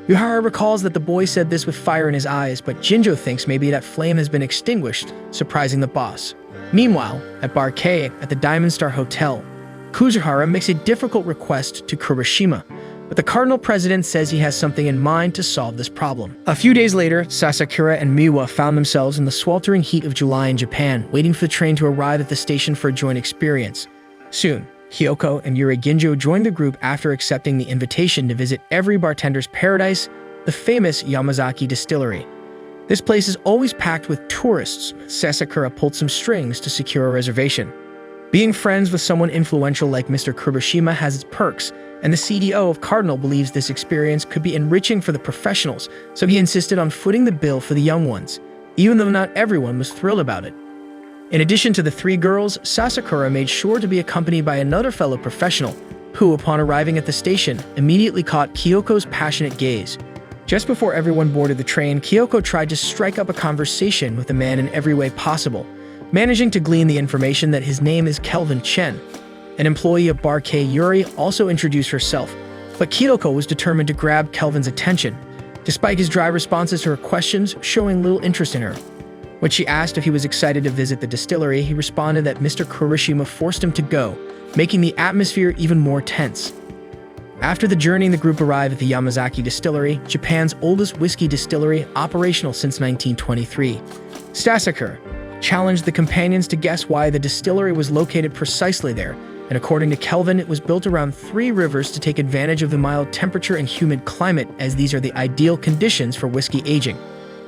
Uehara recalls that the boy said this with fire in his eyes, but Ginjo thinks maybe that flame has been extinguished, surprising the boss. Meanwhile, at Bar K at the Diamond Star Hotel, Kuzuhara makes a difficult request to Kurashima, but the Cardinal President says he has something in mind to solve this problem. A few days later, Sasakura and Miwa found themselves in the sweltering heat of July in Japan, waiting for the train to arrive at the station for a joint experience. Soon, Kyoko and Yuri Ginjo joined the group after accepting the invitation to visit every bartender's paradise, the famous Yamazaki Distillery. This place is always packed with tourists. Sasakura pulled some strings to secure a reservation. Being friends with someone influential like Mr. Kurashima has its perks, and the CDO of Cardinal believes this experience could be enriching for the professionals, so he insisted on footing the bill for the young ones, even though not everyone was thrilled about it. In addition to the 3 girls, Sasakura made sure to be accompanied by another fellow professional, who, upon arriving at the station, immediately caught Kyoko's passionate gaze. Just before everyone boarded the train, Kyoko tried to strike up a conversation with the man in every way possible, managing to glean the information that his name is Kelvin Chen. An employee of Bar K, Yuri, also introduced herself, but Kyoko was determined to grab Kelvin's attention, despite his dry responses to her questions showing little interest in her. When she asked if he was excited to visit the distillery, he responded that Mr. Kurashima forced him to go, making the atmosphere even more tense. After the journey, the group arrived at the Yamazaki Distillery, Japan's oldest whiskey distillery, operational since 1923. Sasakura challenged the companions to guess why the distillery was located precisely there, and according to Kelvin, it was built around 3 rivers to take advantage of the mild temperature and humid climate, as these are the ideal conditions for whiskey aging.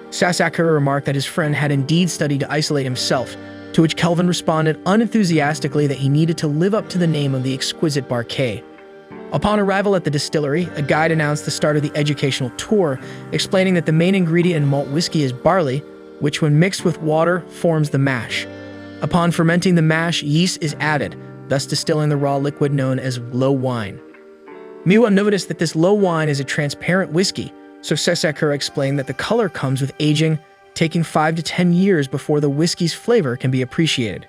Sasakura remarked that his friend had indeed studied to isolate himself, to which Kelvin responded unenthusiastically that he needed to live up to the name of the exquisite Bar K. Upon arrival at the distillery, a guide announced the start of the educational tour, explaining that the main ingredient in malt whiskey is barley, which when mixed with water forms the mash. Upon fermenting the mash, yeast is added, thus distilling the raw liquid known as low wine. Miwa noticed that this low wine is a transparent whiskey, so Sasakura explained that the color comes with aging, taking 5 to 10 years before the whiskey's flavor can be appreciated.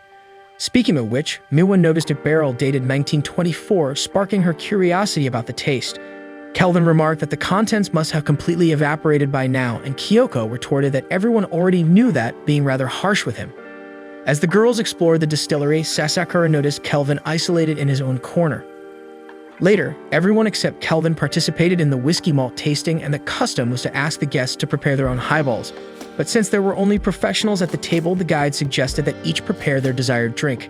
Speaking of which, Miwa noticed a barrel dated 1924, sparking her curiosity about the taste. Kelvin remarked that the contents must have completely evaporated by now, and Kyoko retorted that everyone already knew that, being rather harsh with him. As the girls explored the distillery, Sasakura noticed Kelvin isolated in his own corner. Later, everyone except Kelvin participated in the whiskey malt tasting, and the custom was to ask the guests to prepare their own highballs. But since there were only professionals at the table, the guide suggested that each prepare their desired drink.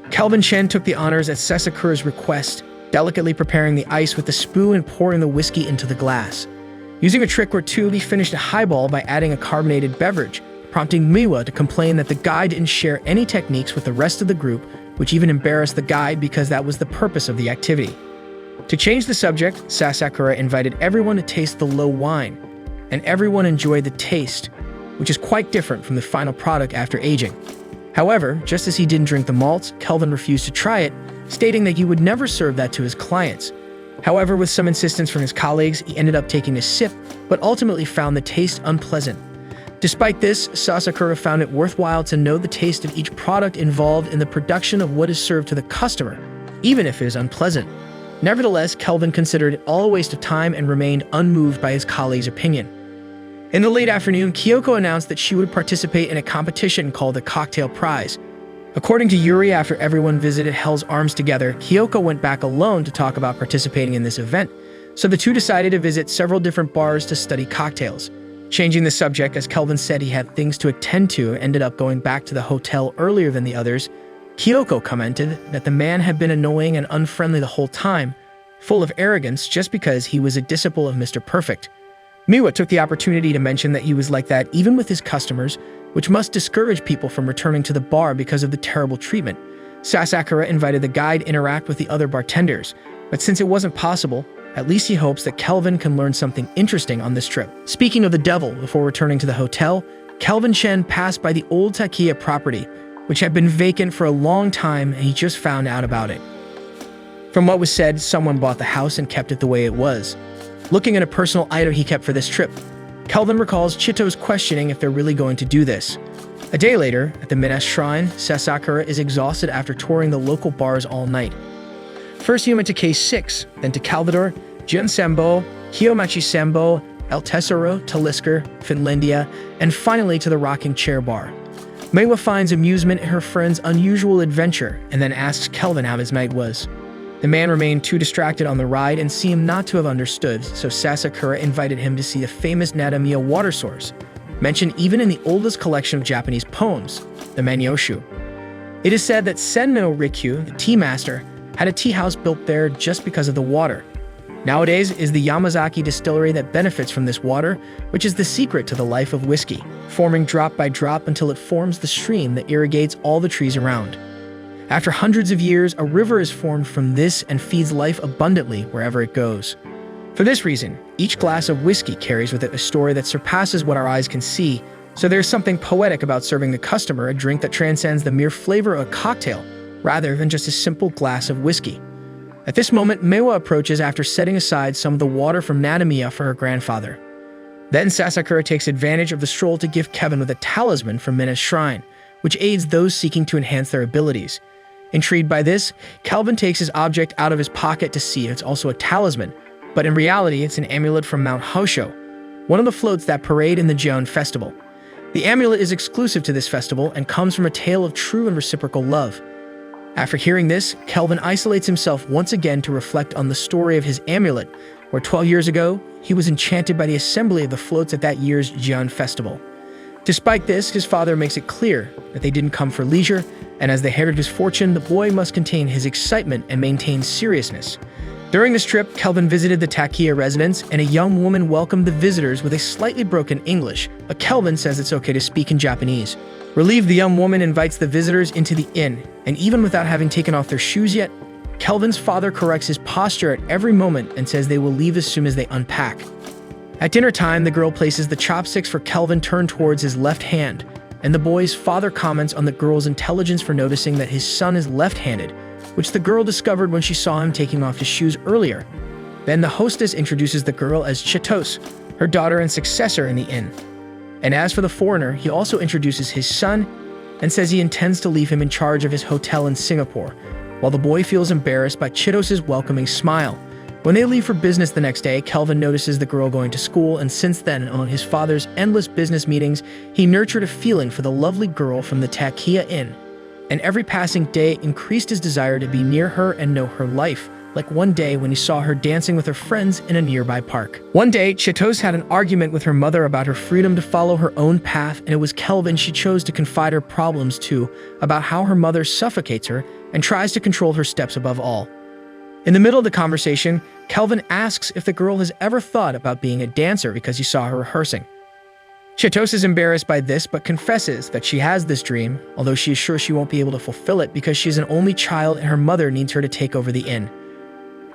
Kelvin Chen took the honors at Sasakura's request, delicately preparing the ice with a spoon and pouring the whiskey into the glass. Using a trick or two, he finished a highball by adding a carbonated beverage, prompting Miwa to complain that the guide didn't share any techniques with the rest of the group, which even embarrassed the guide because that was the purpose of the activity. To change the subject, Sasakura invited everyone to taste the low wine, and everyone enjoyed the taste, which is quite different from the final product after aging. However, just as he didn't drink the malts, Kelvin refused to try it, stating that he would never serve that to his clients. However, with some insistence from his colleagues, he ended up taking a sip, but ultimately found the taste unpleasant. Despite this, Sasakura found it worthwhile to know the taste of each product involved in the production of what is served to the customer, even if it is unpleasant. Nevertheless, Kelvin considered it all a waste of time and remained unmoved by his colleague's opinion. In the late afternoon, Kyoko announced that she would participate in a competition called the Cocktail Prize. According to Yuri, after everyone visited Hell's Arms together, Kyoko went back alone to talk about participating in this event, so the two decided to visit several different bars to study cocktails. Changing the subject, as Kelvin said he had things to attend to and ended up going back to the hotel earlier than the others, Kyoko commented that the man had been annoying and unfriendly the whole time, full of arrogance just because he was a disciple of Mr. Perfect. Miwa took the opportunity to mention that he was like that even with his customers, which must discourage people from returning to the bar because of the terrible treatment. Sasakura invited the guy to interact with the other bartenders, but since it wasn't possible, at least he hopes that Kelvin can learn something interesting on this trip. Speaking of the devil, before returning to the hotel, Kelvin Chen passed by the old Takiya property, which had been vacant for a long time, and he just found out about it. From what was said, someone bought the house and kept it the way it was. Looking at a personal item he kept for this trip, Kelvin recalls Chito's questioning if they're really going to do this. A day later, at the Minas Shrine, Sasakura is exhausted after touring the local bars all night. First he went to K6, then to Calvador, Junsembo, Kiyomachi Sembo, El Tesoro, Talisker, Finlandia, and finally to the Rocking Chair Bar. Meiwa finds amusement in her friend's unusual adventure and then asks Kelvin how his night was. The man remained too distracted on the ride and seemed not to have understood, so Sasakura invited him to see the famous Nadamiya water source, mentioned even in the oldest collection of Japanese poems, the Manyoshu. It is said that Senno Rikyu, the tea master, had a tea house built there just because of the water. Nowadays is the Yamazaki distillery that benefits from this water, which is the secret to the life of whiskey, forming drop by drop until it forms the stream that irrigates all the trees around. After hundreds of years, a river is formed from this and feeds life abundantly wherever it goes. For this reason, each glass of whiskey carries with it a story that surpasses what our eyes can see, so there's something poetic about serving the customer a drink that transcends the mere flavor of a cocktail, rather than just a simple glass of whiskey. At this moment, Meiwa approaches after setting aside some of the water from Nadamiya for her grandfather. Then Sasakura takes advantage of the stroll to gift Kevin with a talisman from Mina's shrine, which aids those seeking to enhance their abilities. Intrigued by this, Kelvin takes his object out of his pocket to see if it's also a talisman, but in reality it's an amulet from Mount Hosho, one of the floats that parade in the Joan festival. The amulet is exclusive to this festival and comes from a tale of true and reciprocal love. After hearing this, Kelvin isolates himself once again to reflect on the story of his amulet, where 12 years ago, he was enchanted by the assembly of the floats at that year's Joan festival. Despite this, his father makes it clear that they didn't come for leisure, and as they inherit his fortune, the boy must contain his excitement and maintain seriousness. During this trip, Kelvin visited the Takiya residence, and a young woman welcomed the visitors with a slightly broken English, but Kelvin says it's okay to speak in Japanese. Relieved, the young woman invites the visitors into the inn, and even without having taken off their shoes yet, Kelvin's father corrects his posture at every moment and says they will leave as soon as they unpack. At dinner time, the girl places the chopsticks for Kelvin turned towards his left hand, and the boy's father comments on the girl's intelligence for noticing that his son is left-handed, which the girl discovered when she saw him taking off his shoes earlier. Then the hostess introduces the girl as Chitos, her daughter and successor in the inn. And as for the foreigner, he also introduces his son and says he intends to leave him in charge of his hotel in Singapore, while the boy feels embarrassed by Chitos's welcoming smile. When they leave for business the next day, Kelvin notices the girl going to school, and since then, on his father's endless business meetings, he nurtured a feeling for the lovely girl from the Takiya Inn. And every passing day increased his desire to be near her and know her life, like one day when he saw her dancing with her friends in a nearby park. One day, Chitos had an argument with her mother about her freedom to follow her own path, and it was Kelvin she chose to confide her problems to about how her mother suffocates her and tries to control her steps above all. In the middle of the conversation, Kelvin asks if the girl has ever thought about being a dancer because he saw her rehearsing. Chitos is embarrassed by this but confesses that she has this dream, although she is sure she won't be able to fulfill it because she is an only child and her mother needs her to take over the inn.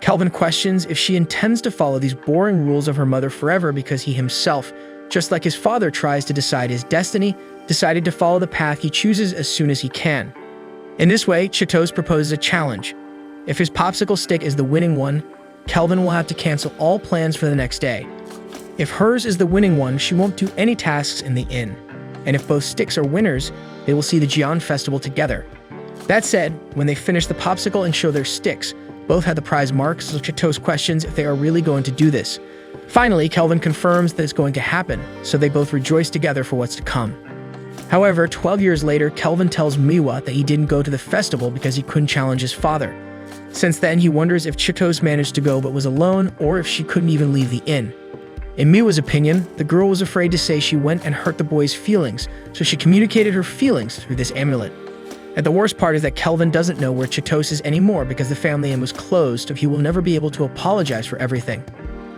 Kelvin questions if she intends to follow these boring rules of her mother forever because he himself, just like his father tries to decide his destiny, decided to follow the path he chooses as soon as he can. In this way, Chitos proposes a challenge. If his popsicle stick is the winning one, Kelvin will have to cancel all plans for the next day. If hers is the winning one, she won't do any tasks in the inn. And if both sticks are winners, they will see the Jian festival together. That said, when they finish the popsicle and show their sticks, both had the prize marks, so Chito's questions if they are really going to do this. Finally, Kelvin confirms that it's going to happen, so they both rejoice together for what's to come. However, 12 years later, Kelvin tells Miwa that he didn't go to the festival because he couldn't challenge his father. Since then, he wonders if Chitos managed to go but was alone, or if she couldn't even leave the inn. In Miwa's opinion, the girl was afraid to say she went and hurt the boy's feelings, so she communicated her feelings through this amulet. And the worst part is that Kelvin doesn't know where Chitos is anymore because the family inn was closed, so he will never be able to apologize for everything.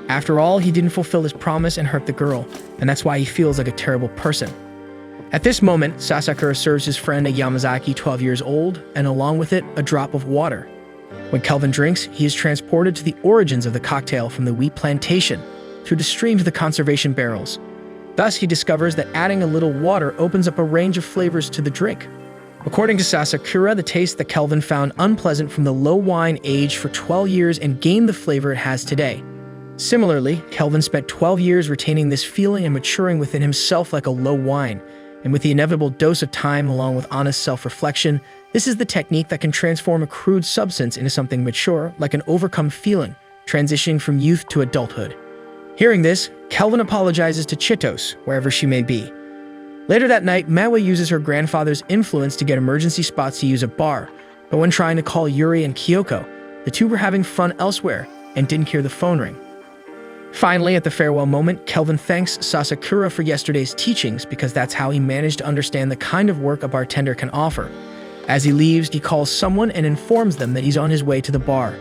After all, he didn't fulfill his promise and hurt the girl, and that's why he feels like a terrible person. At this moment, Sasakura serves his friend a Yamazaki 12 years old, and along with it, a drop of water. When Kelvin drinks, he is transported to the origins of the cocktail from the wheat plantation, through the stream to the conservation barrels. Thus, he discovers that adding a little water opens up a range of flavors to the drink. According to Sasakura, the taste that Kelvin found unpleasant from the low wine aged for 12 years and gained the flavor it has today. Similarly, Kelvin spent 12 years retaining this feeling and maturing within himself like a low wine. And with the inevitable dose of time along with honest self-reflection, this is the technique that can transform a crude substance into something mature, like an overcome feeling, transitioning from youth to adulthood. Hearing this, Kelvin apologizes to Chitos, wherever she may be. Later that night, Mawa uses her grandfather's influence to get emergency spots to use a bar, but when trying to call Yuri and Kyoko, the two were having fun elsewhere and didn't hear the phone ring. Finally, at the farewell moment, Kelvin thanks Sasakura for yesterday's teachings because that's how he managed to understand the kind of work a bartender can offer. As he leaves, he calls someone and informs them that he's on his way to the bar.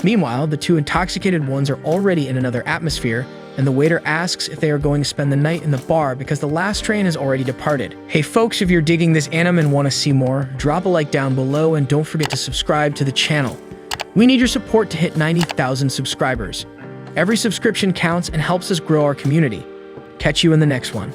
Meanwhile, the two intoxicated ones are already in another atmosphere, and the waiter asks if they are going to spend the night in the bar because the last train has already departed. Hey folks, if you're digging this anime and want to see more, drop a like down below and don't forget to subscribe to the channel. We need your support to hit 90,000 subscribers. Every subscription counts and helps us grow our community. Catch you in the next one.